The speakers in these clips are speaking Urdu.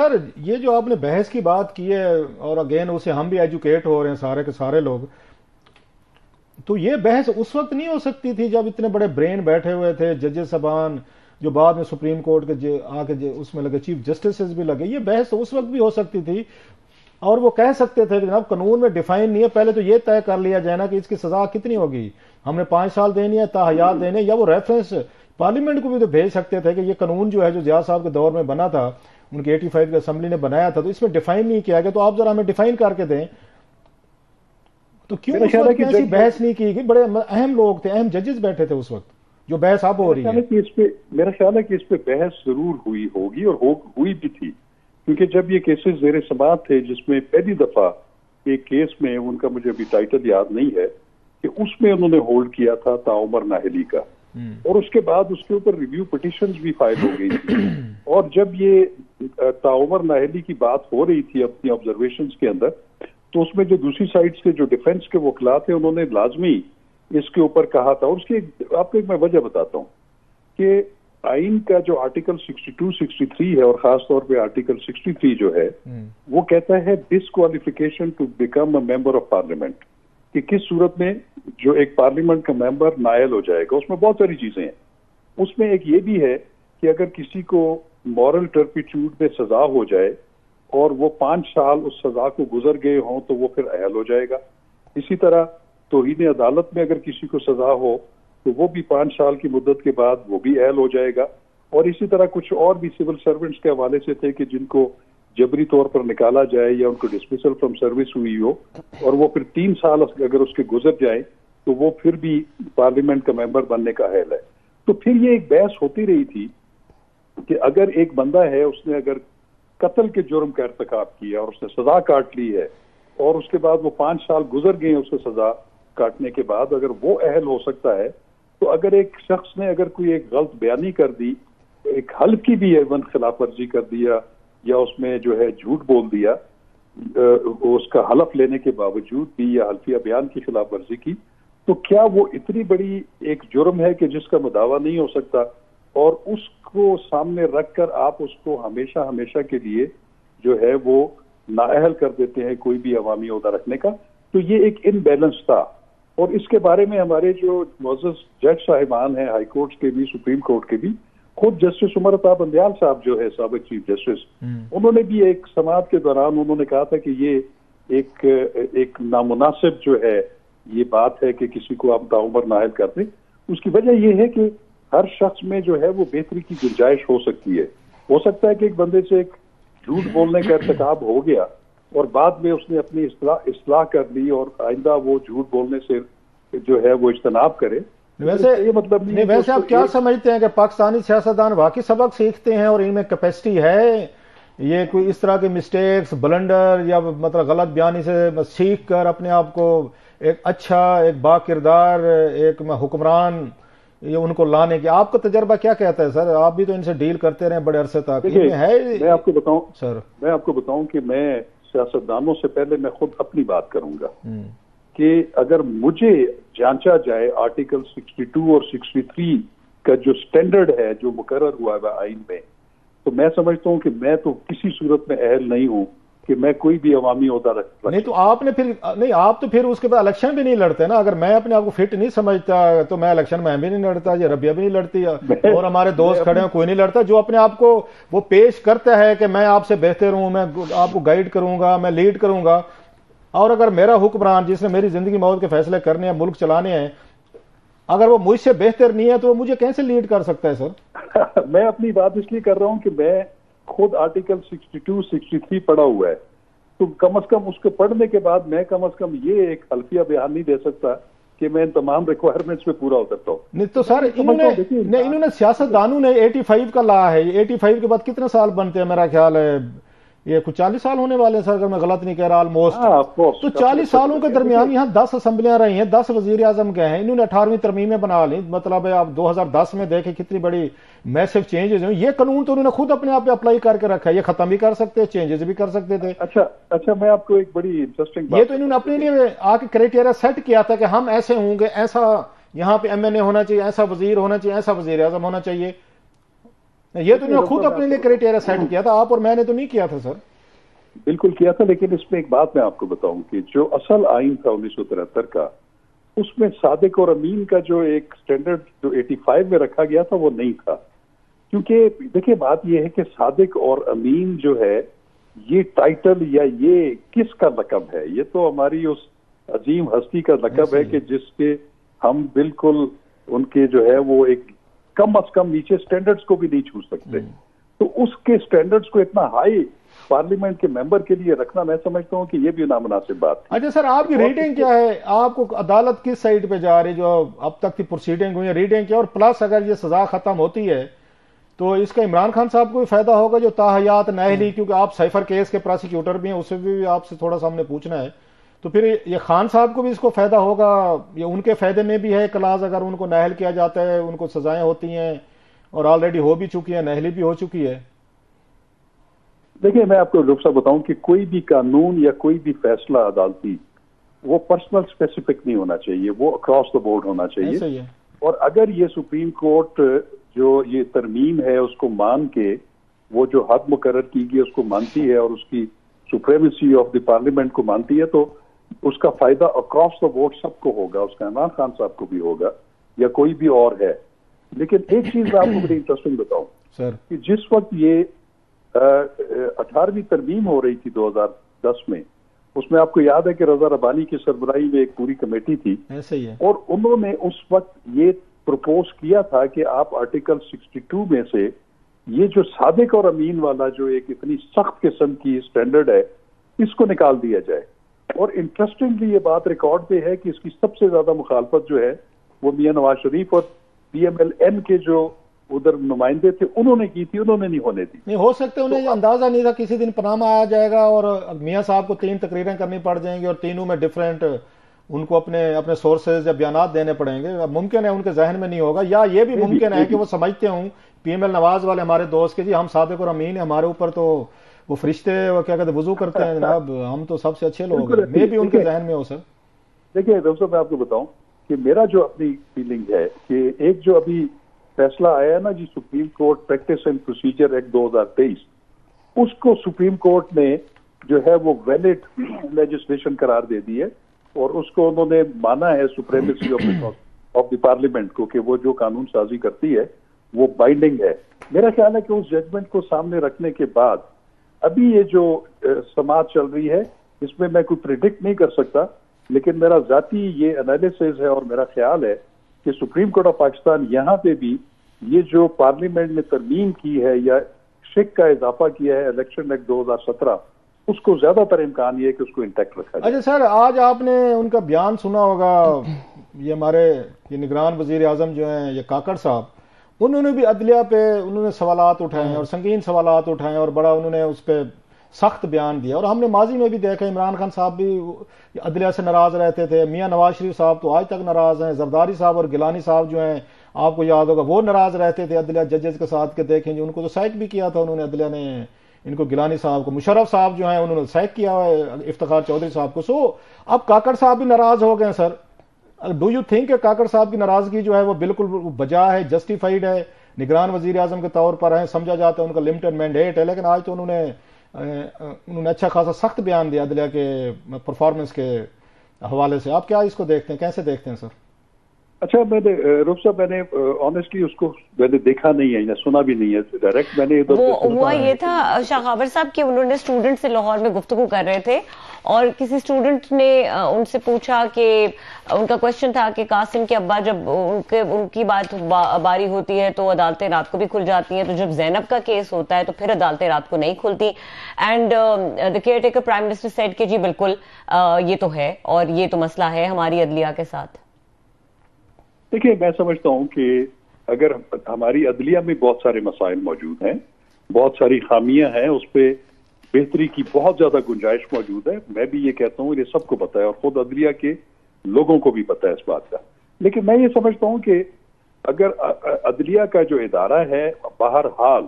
سر یہ جو آپ نے بحث کی بات کی ہے اور اگین اسے ہم بھی ایجوکیٹ ہو رہے ہیں سارے کے سارے لوگ، تو یہ بحث اس وقت نہیں ہو سکتی تھی جب اتنے بڑے برین بیٹھے ہوئے تھے ججز صاحبان جو بعد میں سپریم کورٹ کے آگے اس میں لگے چیف جسٹسز بھی لگے، یہ بحث تو اس وقت بھی ہو سکتی تھی اور وہ کہہ سکتے تھے کہ جناب قانون میں ڈیفائن نہیں ہے، پہلے تو یہ طے کر لیا جائے نا کہ اس کی سزا کتنی ہوگی، ہم نے 5 سال دینی ہے تا حیات دینے، یا وہ ریفرنس پارلیمنٹ کو بھی تو بھیج سکتے تھے کہ یہ قانون جو ہے جو ضیاء صاحب کے دور میں بنا تھا، ان کے 85 کے اسمبلی نے بنایا تھا، تو اس میں ڈیفائن نہیں کیا گیا، تو آپ ذرا ہمیں ڈیفائن کر کے دیں۔ تو کیوں اس وقت ایسی بحث نہیں کی گئی؟ بڑے اہم لوگ تھے، اہم ججز بیٹھے تھے اس وقت، جو بحث اب ہو رہی ہے۔ میرا خیال ہے کہ اس پہ بحث ضرور ہوئی ہوگی اور ہوئی بھی تھی، کیونکہ جب یہ کیسز زیر سماعت تھے جس میں پہلی دفعہ ایک کیس میں ان کا مجھے ابھی ٹائٹل یاد نہیں ہے کہ اس میں انہوں نے ہولڈ کیا تھا تاعمر ناہلی کا، اور اس کے بعد اس کے اوپر ریویو پٹیشنز بھی فائل ہو گئی تھی، اور جب یہ تاعمر ناہلی کی بات ہو رہی تھی اپنی آبزرویشنز کے اندر، تو اس میں جو دوسری سائڈ سے جو ڈیفنس کے وکلاء تھے انہوں نے لازمی اس کے اوپر کہا تھا، اور اس کی آپ کو ایک میں وجہ بتاتا ہوں کہ آئین کا جو آرٹیکل 62 63 ہے، اور خاص طور پہ آرٹیکل 63 جو ہے وہ کہتا ہے disqualification to become a member of parliament, کہ کس صورت میں جو ایک پارلیمنٹ کا ممبر نائل ہو جائے گا۔ اس میں بہت ساری چیزیں ہیں، اس میں ایک یہ بھی ہے کہ اگر کسی کو مورل ٹرپیٹیوڈ میں سزا ہو جائے اور وہ 5 سال اس سزا کو گزر گئے ہوں تو وہ پھر اہل ہو جائے گا۔ اسی طرح توہین عدالت میں اگر کسی کو سزا ہو تو وہ بھی 5 سال کی مدت کے بعد وہ بھی اہل ہو جائے گا، اور اسی طرح کچھ اور بھی سول سرونٹس کے حوالے سے تھے کہ جن کو جبری طور پر نکالا جائے یا ان کو ڈسمسل فرام سروس ہوئی ہو اور وہ پھر 3 سال اگر اس کے گزر جائیں تو وہ پھر بھی پارلیمنٹ کا ممبر بننے کا اہل ہے۔ تو پھر یہ ایک بحث ہوتی رہی تھی کہ اگر ایک بندہ ہے اس نے اگر قتل کے جرم کا ارتکاب کیا اور اس نے سزا کاٹ لی ہے اور اس کے بعد وہ 5 سال گزر گئے ہیں اس سے سزا کاٹنے کے بعد، اگر وہ اہل ہو سکتا ہے تو اگر ایک شخص نے اگر کوئی ایک غلط بیانی کر دی، ایک حلف کی بھی ایون خلاف ورزی کر دیا یا اس میں جو ہے جھوٹ بول دیا اس کا حلف لینے کے باوجود بھی، یا حلفیہ بیان کی خلاف ورزی کی، تو کیا وہ اتنی بڑی ایک جرم ہے کہ جس کا مداوع نہیں ہو سکتا، اور اس کو سامنے رکھ کر آپ اس کو ہمیشہ ہمیشہ کے لیے جو ہے وہ نااہل کر دیتے ہیں کوئی بھی عوامی عہدہ رکھنے کا؟ تو یہ ایک ان بیلنس تھا، اور اس کے بارے میں ہمارے جو معزز جج صاحبان ہیں ہائی کورٹ کے بھی، سپریم کورٹ کے بھی، خود جسٹس عمر عطا بندیال صاحب جو ہے سابق چیف جسٹس، انہوں نے بھی ایک سماعت کے دوران انہوں نے کہا تھا کہ یہ ایک نامناسب جو ہے یہ بات ہے کہ کسی کو آپ تاعمر نائل کر دیں۔ اس کی وجہ یہ ہے کہ ہر شخص میں جو ہے وہ بہتری کی گنجائش ہو سکتی ہے۔ ہو سکتا ہے کہ ایک بندے سے ایک جھوٹ بولنے کا ارتکاب ہو گیا اور بعد میں اس نے اپنی اصلاح کر لی اور آئندہ وہ جھوٹ بولنے سے جو ہے وہ اجتناب کرے۔ ویسے یہ مطلب نہیں، ویسے آپ کیا سمجھتے ہیں کہ پاکستانی سیاستدان واقعی سبق سیکھتے ہیں اور ان میں کیپیسٹی ہے؟ یہ کوئی اس طرح کے مسٹیکس، بلنڈر یا مطلب غلط بیانی سے سیکھ کر اپنے آپ کو ایک اچھا، ایک با کردار، ایک حکمران یہ ان کو لانے کی آپ کا تجربہ کیا کہتا ہے سر؟ آپ بھی تو ان سے ڈیل کرتے رہے بڑے عرصے تک۔ میں آپ کو بتاؤں سر، میں آپ کو بتاؤں کہ میں سیاستدانوں سے پہلے میں خود اپنی بات کروں گا کہ اگر مجھے جانچا جائے آرٹیکل 62 اور 63 کا جو سٹینڈرڈ ہے جو مقرر ہوا ہے آئین میں، تو میں سمجھتا ہوں کہ میں تو کسی صورت میں اہل نہیں ہوں کہ میں کوئی بھی عوامی عہدہ رکھ نہیں۔ تو آپ نے پھر نہیں، آپ تو پھر اس کے بعد الیکشن بھی نہیں لڑتے نا۔ اگر میں اپنے آپ کو فٹ نہیں سمجھتا تو میں الیکشن میں بھی نہیں لڑتا، یا ربیہ بھی نہیں لڑتی، اور ہمارے دوست کھڑے ہیں کوئی نہیں لڑتا۔ جو اپنے آپ کو وہ پیش کرتا ہے کہ میں آپ سے بہتر ہوں، میں آپ کو گائیڈ کروں گا، میں لیڈ کروں گا، اور اگر میرا حکمران جس نے میری زندگی موت کے فیصلے کرنے ہیں، ملک چلانے ہیں، اگر وہ مجھ سے بہتر نہیں ہے تو وہ مجھے کیسے لیڈ کر سکتا ہے سر؟ میں اپنی بات اس لیے کر رہا ہوں کہ میں خود آرٹیکل 62 63 پڑھا ہوا ہے، تو کم از کم اس کو پڑھنے کے بعد میں کم از کم یہ ایک حلفیہ بیان نہیں دے سکتا کہ میں ان تمام ریکوائرمنٹس پہ پورا اترتا ہوں۔ نہیں تو سر انہوں نے سیاستدانوں نے 85 کا لا ہے، 85 کے بعد کتنے سال بنتے ہیں؟ میرا خیال ہے یہ کچھ 40 سال ہونے والے ہیں سر، اگر میں غلط نہیں کہہ رہا آلموسٹ۔ تو 40 سالوں کے درمیان یہاں 10 اسمبلیاں رہی ہیں، 10 وزیر اعظم گئے ہیں، انہوں نے 18ویں ترمیمیں بنا لی، مطلب ہے آپ 2010 میں دیکھیں کتنی بڑی میسو چینجز ہیں۔ یہ قانون تو انہوں نے خود اپنے آپ پہ اپلائی کر کے رکھا ہے، یہ ختم بھی کر سکتے، چینجز بھی کر سکتے تھے۔ اچھا میں آپ کو ایک بڑی انٹرسٹنگ بات، یہ تو انہوں نے اپنے لیے آ کے کرائٹیریا سیٹ کیا تھا کہ ہم ایسے ہوں گے، ایسا یہاں پہ ایم این اے ہونا چاہیے، ایسا وزیر ہونا چاہیے، ایسا وزیر اعظم ہونا چاہیے۔ یہ تو انہوں نے خود اپنے لیے کرائٹیریا سیٹ کیا تھا، آپ اور میں نے تو نہیں کیا تھا سر. بالکل کیا تھا، لیکن اس میں ایک بات میں آپ کو بتاؤں کہ جو اصل آئین تھا 1973 کا، اس میں صادق اور امین کا جو ایک سٹینڈرڈ جو 85 میں رکھا گیا تھا وہ نہیں تھا. کیونکہ دیکھیں بات یہ ہے کہ صادق اور امین جو ہے یہ ٹائٹل یا یہ کس کا لقب ہے؟ یہ تو ہماری اس عظیم ہستی کا لقب ہے کہ جس کے ہم بالکل ان کے جو ہے وہ ایک کم از کم نیچے سٹینڈرڈز کو بھی نہیں چھو سکتے. تو اس کے سٹینڈرڈز کو اتنا ہائی پارلیمنٹ کے ممبر کے لیے رکھنا میں سمجھتا ہوں کہ یہ بھی نامناسب بات ہے. اچھا سر، آپ کی ریٹنگ کیا ہے؟ آپ کو عدالت کس سائڈ پہ جا رہی جو اب تک کی پروسیڈنگ ہوئی ہے، ریٹنگ کیا؟ اور پلس اگر یہ سزا ختم ہوتی ہے تو اس کا عمران خان صاحب کو بھی فائدہ ہوگا جو تاحیات نااہلی، کیونکہ آپ سائفر کیس کے پراسیکیوٹر بھی ہیں، اسے بھی آپ سے تھوڑا سا ہم نے پوچھنا ہے. تو پھر یہ خان صاحب کو بھی اس کو فائدہ ہوگا، یہ ان کے فائدے میں بھی ہے کلاس اگر ان کو نااہل کیا جاتا ہے، ان کو سزائیں ہوتی ہیں اور آلریڈی ہو بھی چکی ہیں، نااہلی بھی ہو چکی ہے. دیکھیں میں آپ کو ڈاکٹر صاحب بتاؤں کہ کوئی بھی قانون یا کوئی بھی فیصلہ عدالتی وہ پرسنل اسپیسیفک نہیں ہونا چاہیے، وہ اکراس دا بورڈ ہونا چاہیے. اور اگر یہ سپریم کورٹ جو یہ ترمیم ہے اس کو مان کے وہ جو حد مقرر کی گئی اس کو مانتی ہے اور اس کی سپریمیسی آف دی پارلیمنٹ کو مانتی ہے تو اس کا فائدہ اکراس دا بورڈ سب کو ہوگا، اس کا عمران خان صاحب کو بھی ہوگا یا کوئی بھی اور ہے. لیکن ایک چیز میں آپ کو بڑی انٹرسٹنگ بتاؤں سر کہ جس وقت یہ 18ویں ترمیم ہو رہی تھی 2010 میں، اس میں آپ کو یاد ہے کہ رضا ربانی کی سربراہی میں ایک پوری کمیٹی تھی، ایسے ہی ہے، اور انہوں نے اس وقت یہ پروپوز کیا تھا کہ آپ آرٹیکل 62 میں سے یہ جو صادق اور امین والا جو ایک اتنی سخت قسم کی سٹینڈرڈ ہے اس کو نکال دیا جائے. اور انٹرسٹنگلی یہ بات ریکارڈ پہ ہے کہ اس کی سب سے زیادہ مخالفت جو ہے وہ میاں نواز شریف اور پی ایم ایل این کے جو ادھر نمائندے تھے انہوں نے کی تھی، انہوں نے نہیں ہونے دی. نہیں ہو سکتے، انہیں اندازہ نہیں تھا کسی دن پناما آ جائے گا اور میاں صاحب کو 3 تقریریں کرنی پڑ جائیں گی اور تینوں میں ڈیفرنٹ ان کو اپنے سورسز یا بیانات دینے پڑیں گے. ممکن ہے ان کے ذہن میں نہیں ہوگا، یا یہ بھی ممکن ہے کہ وہ سمجھتے ہوں پی ایم ایل نواز والے ہمارے دوست کے جی ہم صادق اور امین ہمارے اوپر تو وہ فرشتے وہ کیا کہتے ہیں وضو کرتے ہیں جناب، ہم تو سب سے اچھے لوگ ہیں. میں بھی ان کے ذہن میں ہو سر. دیکھیے دوستوں میں آپ کو بتاؤں کہ میرا جو اپنی فیلنگ ہے کہ ایک جو ابھی فیصلہ آیا ہے نا جی supreme court practice and procedure act 2023، اس کو سپریم کورٹ نے جو ہے وہ ویلڈ لیجسلیشن قرار دے دی ہے اور اس کو انہوں نے مانا ہے سپریمیسی آف دی پارلیمنٹ کو کہ وہ جو قانون سازی کرتی ہے وہ بائنڈنگ ہے. میرا خیال ہے کہ اس ججمنٹ کو سامنے رکھنے کے بعد ابھی یہ جو سماعت چل رہی ہے اس میں میں کوئی پریڈکٹ نہیں کر سکتا، لیکن میرا ذاتی یہ انالیسز ہے اور میرا خیال ہے کہ سپریم کورٹ آف پاکستان یہاں پہ بھی یہ جو پارلیمنٹ نے ترمیم کی ہے یا شک کا اضافہ کیا ہے الیکشن ایکٹ 2017 اس کو زیادہ تر امکان یہ ہے کہ اس کو انٹیکٹ رکھا جائے. اچھا سر، آج آپ نے ان کا بیان سنا ہوگا، یہ ہمارے یہ نگران وزیر اعظم جو ہیں یہ کاکڑ صاحب، انہوں نے بھی عدلیہ پہ انہوں نے سوالات اٹھائے اور سنگین سوالات اٹھائے اور بڑا انہوں نے اس پہ سخت بیان دیا. اور ہم نے ماضی میں بھی دیکھا عمران خان صاحب بھی عدلیہ سے ناراض رہتے تھے، میاں نواز شریف صاحب تو آج تک ناراض ہیں، زرداری صاحب اور گیلانی صاحب جو ہیں آپ کو یاد ہوگا وہ ناراض رہتے تھے عدلیہ ججز کے ساتھ کے. دیکھیں جی ان کو تو سیک بھی کیا تھا انہوں نے، عدلیہ نے ان کو گیلانی صاحب کو، مشرف صاحب جو ہیں انہوں نے سیک کیا ہے افتخار چودھری صاحب کو. سو اب کاکڑ صاحب بھی ناراض ہو گئے سر. ڈو یو تھنک کہ کاکڑ صاحب کی ناراضگی جو ہے وہ بالکل بجا ہے، جسٹیفائیڈ ہے، نگران وزیر اعظم کے طور پر ہیں، سمجھا جاتا ہے ان کا لمیٹڈ مینڈیٹ ہے، لیکن آج تو انہوں نے اچھا خاصا سخت بیان دیا عدلیہ کے پرفارمنس کے حوالے سے. آپ کیا اس کو دیکھتے ہیں، کیسے دیکھتے ہیں سر؟ اچھا میں نے رخ صاحب میں نے آنیسٹلی اس کو میں نے دیکھا نہیں ہے یا سنا بھی نہیں ہے ڈائریکٹ. میں نے ہوا یہ تھا شاغابر صاحب کہ انہوں نے اسٹوڈنٹ سے لاہور میں گفتگو کر رہے تھے اور کسی اسٹوڈنٹ نے ان سے پوچھا کہ ان کا کوشچن تھا کہ قاسم کے ابا جب ان کی بات باری ہوتی ہے تو عدالتیں رات کو بھی کھل جاتی ہیں، تو جب زینب کا کیس ہوتا ہے تو پھر عدالتیں رات کو نہیں کھلتی. And the care taker prime minister said کہ جی بالکل یہ تو ہے اور یہ تو مسئلہ ہے ہماری عدلیہ کے ساتھ. دیکھیے میں سمجھتا ہوں کہ اگر ہماری عدلیہ میں بہت سارے مسائل موجود ہیں، بہت ساری خامیاں ہیں، اس پہ بہتری کی بہت زیادہ گنجائش موجود ہے. میں بھی یہ کہتا ہوں، یہ سب کو پتہ ہے اور خود عدلیہ کے لوگوں کو بھی پتہ ہے اس بات کا. لیکن میں یہ سمجھتا ہوں کہ اگر عدلیہ کا جو ادارہ ہے بہرحال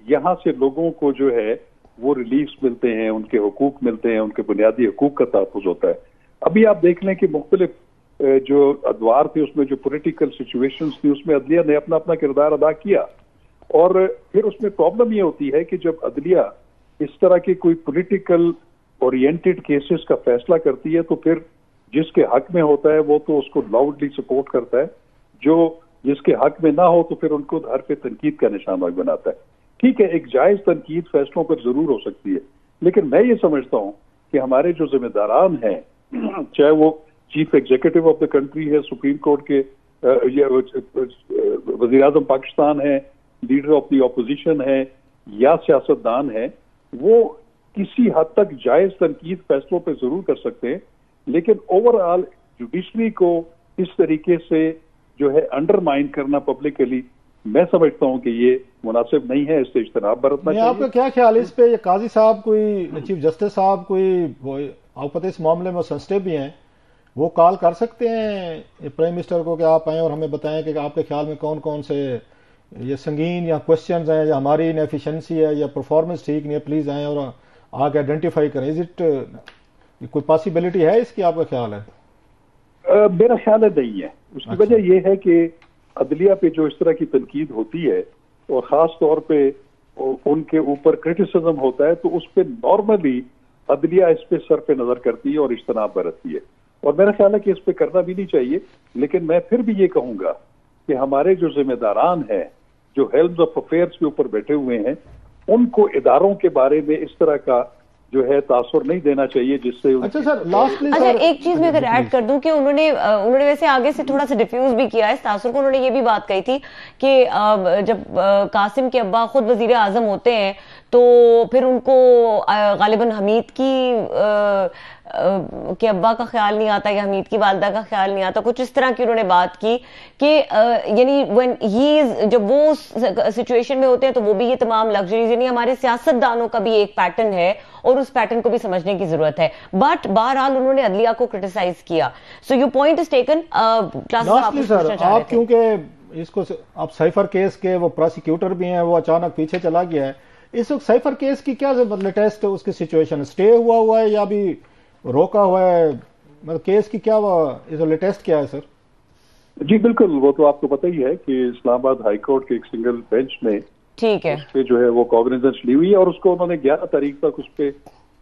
یہاں سے لوگوں کو جو ہے وہ ریلیفs ملتے ہیں، ان کے حقوق ملتے ہیں، ان کے بنیادی حقوق کا تحفظ ہوتا ہے. ابھی آپ دیکھ لیں کہ مختلف جو ادوار تھے اس میں جو پولیٹیکل سچویشنز تھی اس میں عدلیہ نے اپنا اپنا کردار ادا کیا اور پھر اس میں پرابلم یہ ہوتی ہے کہ جب عدلیہ اس طرح کے کوئی پولیٹیکل اورینٹڈ کیسز کا فیصلہ کرتی ہے تو پھر جس کے حق میں ہوتا ہے وہ تو اس کو لاؤڈلی سپورٹ کرتا ہے، جو جس کے حق میں نہ ہو تو پھر ان کو ہر پہ تنقید کا نشانہ بناتا ہے. ٹھیک ہے، ایک جائز تنقید فیصلوں پر ضرور ہو سکتی ہے، لیکن میں یہ سمجھتا ہوں کہ ہمارے جو ذمہ داران ہیں، چاہے وہ chief executive of the country ہے، سپریم کورٹ کے وزیر اعظم پاکستان ہے، لیڈر آف دی اپوزیشن ہے یا سیاستدان ہیں، وہ کسی حد تک جائز تنقید فیصلوں پہ ضرور کر سکتے ہیں، لیکن اوور آل جوڈیشری کو اس طریقے سے جو ہے انڈرمائن کرنا پبلکلی، میں سمجھتا ہوں کہ یہ مناسب نہیں ہے، اس سے اجتناب برتنا چاہیے. آپ کا کیا خیال ہے اس پہ؟ یہ قاضی صاحب کوئی چیف جسٹس صاحب کوئی آپ پتہ اس معاملے میں سینسٹیو بھی ہیں، وہ کال کر سکتے ہیں پرائم منسٹر کو کہ آپ آئیں اور ہمیں بتائیں کہ آپ کے خیال میں کون کون سے یہ سنگین یا کوشچنز ہیں یا ہماری انیفیشنسی ہے یا پرفارمنس ٹھیک نہیں ہے، پلیز آئیں اور آ کے آئیڈینٹیفائی کریں. از اٹ کوئی پاسبلٹی ہے اس کی؟ آپ کا خیال ہے؟ میرا خیال ہے نہیں ہے. اس کی وجہ یہ ہے کہ عدلیہ پہ جو اس طرح کی تنقید ہوتی ہے اور خاص طور پہ ان کے اوپر کرٹیسزم ہوتا ہے تو اس پہ نارملی عدلیہ اس پہ سر پہ نظر کرتی ہے اور اجتناب برتتی ہے، اور میرا خیال ہے کہ اس پہ کرنا بھی نہیں چاہیے. لیکن میں پھر بھی یہ کہوں گا کہ ہمارے جو ذمہ داران ہیں، جو ہیلمز آف افیئرس کے اوپر بیٹھے ہوئے ہیں، ان کو اداروں کے بارے میں اس طرح کا جو ہے تاثر نہیں دینا چاہیے جس سے اچھا سر لاسٹلی ایک چیز میں اگر ایڈ کر دوں کہ انہوں نے ویسے آگے سے تھوڑا سا ڈیفیوز بھی کیا ہے اس تاثر کو. انہوں نے یہ بھی بات کہی تھی کہ جب قاسم کے ابا خود وزیر اعظم ہوتے ہیں تو پھر ان کو غالباً حمید کے ابا کا خیال نہیں آتا یا حمید کی والدہ کا خیال نہیں آتا، کچھ اس طرح کی انہوں نے بات کی کہ یعنی جب وہ سچویشن میں ہوتے ہیں تو وہ بھی یہ تمام لگژریز، یعنی ہمارے سیاستدانوں کا بھی ایک پیٹرن ہے اور اس پیٹرن کو بھی سمجھنے کی ضرورت ہے. بٹ بہرحال انہوں نے عدلیہ کو کرٹیسائز کیا. So your point is taken. آپ کیونکہ اس کو آپ سائفر کیس کے وہ پروسیکیوٹر بھی ہیں، وہ اچانک پیچھے چلا گیا ہے، اس وقت سائفر کیس کی کیا لیٹسٹ اس کی سچویشن؟ اسٹے ہوا ہے یا بھی روکا ہوا ہے؟ مطلب کیس کی کیا لیٹسٹ کیا ہے سر؟ جی بالکل، وہ تو آپ کو پتہ ہی ہے کہ اسلام آباد ہائی کورٹ کے ایک سنگل بینچ میں ٹھیک ہے اس پہ جو ہے وہ کوگنیزنس لی ہوئی ہے اور اس کو انہوں نے 11 تاریخ تک اس پہ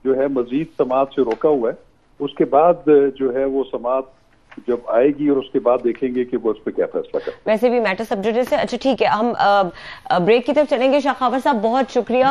جو ہے مزید سماعت سے روکا ہوا ہے. اس کے بعد جو ہے وہ سماعت جب آئے گی اور اس کے بعد دیکھیں گے کہ وہ اس پہ کیا فیصلہ کریں. ویسے بھی میٹر سبجیکٹ ہے. اچھا ٹھیک ہے، ہم بریک کی طرف چلیں گے. شاہ خاور صاحب بہت شکریہ.